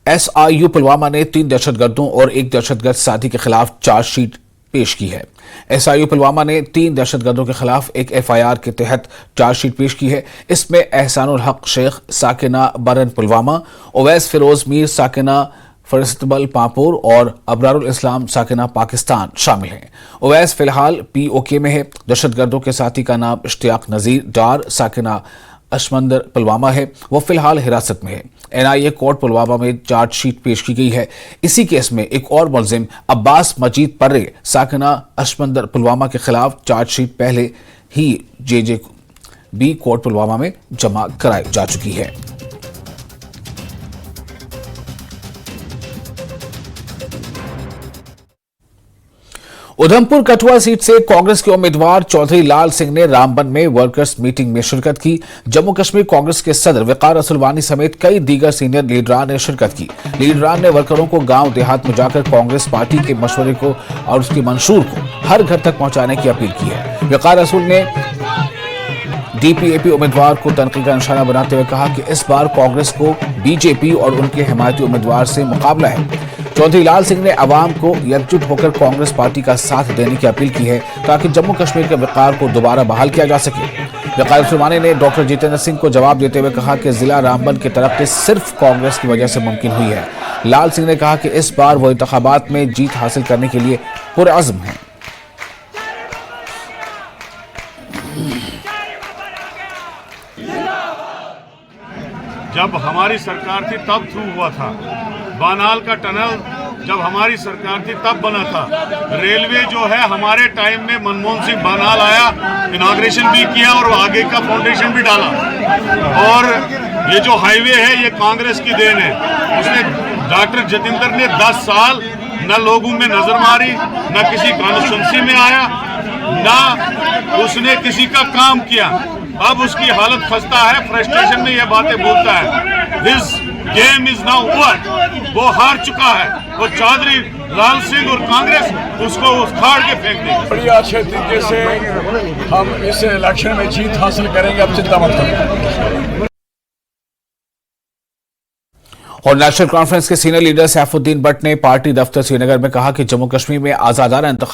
SIU Pulwama ने 3 दहशतगर्दों और एक दहशतगर्द साथी के खिलाफ चार्जशीट पेश की है। SIU पुलवामा ने 3 दहशतगर्दों के खिलाफ एक FIR के तहत चार्जशीट पेश की है। इसमें एहसानुल हक शेख साकिना बरन पुलवामा, ओवैस फिरोज मीर साकिना फरिस्तबल पांपोर और अबरारुल इस्लाम साकिना पाकिस्तान शामिल हैं। ओवैस फिलहाल POK में है। दहशतगर्दों के साथी का नाम इश्तियाक नजीर डार साकिना अशमंदर पुलवामा है। वो फिलहाल हिरासत में है। NIA कोर्ट पुलवामा में चार्जशीट पेश की गई है। इसी केस में एक और मुलजिम अब्बास मजीद पर्रे साकिना अशमंदर पुलवामा के खिलाफ चार्जशीट पहले ही JJB कोर्ट पुलवामा में जमा कराई जा चुकी है। उधमपुर कठुआ सीट से कांग्रेस के उम्मीदवार चौधरी लाल सिंह ने रामबन में वर्कर्स मीटिंग में शिरकत की। जम्मू कश्मीर कांग्रेस के सदर वकार असलवानी समेत कई दीगर सीनियर लीडरान ने शिरकत की। लीडरान ने वर्करों को गांव देहात में जाकर कांग्रेस पार्टी के मशवरे को और उसकी मंशूर को हर घर तक पहुंचाने की अपील की है। वकार रसूल ने DPAP उम्मीदवार को तनकीद का निशाना बनाते हुए कहा कि इस बार कांग्रेस को BJP और उनके हिमायती उम्मीदवार से मुकाबला है। चौधरी लाल सिंह ने अवाम को एकजुट होकर कांग्रेस पार्टी का साथ देने की अपील की है ताकि जम्मू कश्मीर के वकार को दोबारा बहाल किया जा सके। वकार असलवानी ने डॉक्टर जितेंद्र सिंह को जवाब देते हुए कहा कि जिला रामबन की तरक्की सिर्फ कांग्रेस की वजह से मुमकिन हुई है। लाल सिंह ने कहा कि इस बार वो इंतखाबात में जीत हासिल करने के लिए पुरअज़्म है। जब हमारी सरकार थी तब थ्रू हुआ था। बानाल का टनल जब हमारी सरकार थी तब बना था। रेलवे जो है हमारे टाइम में मनमोहन सिंह बानाल आया, इनॉग्रेशन भी किया और आगे का फाउंडेशन भी डाला। और ये जो हाईवे है ये कांग्रेस की देन है। उसने डॉक्टर जितेंद्र ने 10 साल न लोगों में नजर मारी, न किसी कॉन्स्टिट्यूंसी में आया, न उसने किसी का काम किया। अब उसकी हालत खस्ता है, फ्रस्ट्रेशन में ये बातें बोलता है। This game is now over. वो हार चुका है। और चौधरी लाल सिंह और कांग्रेस उसको उखाड़ के फेंक देंगे। बड़ी अच्छे तरीके से हम इस इलेक्शन में जीत हासिल करेंगे, अब चिंता मत करें। और नेशनल कॉन्फ्रेंस के सीनियर लीडर सैफुद्दीन भट्ट ने पार्टी दफ्तर श्रीनगर में कहा कि जम्मू कश्मीर में आजादाना इंतखाब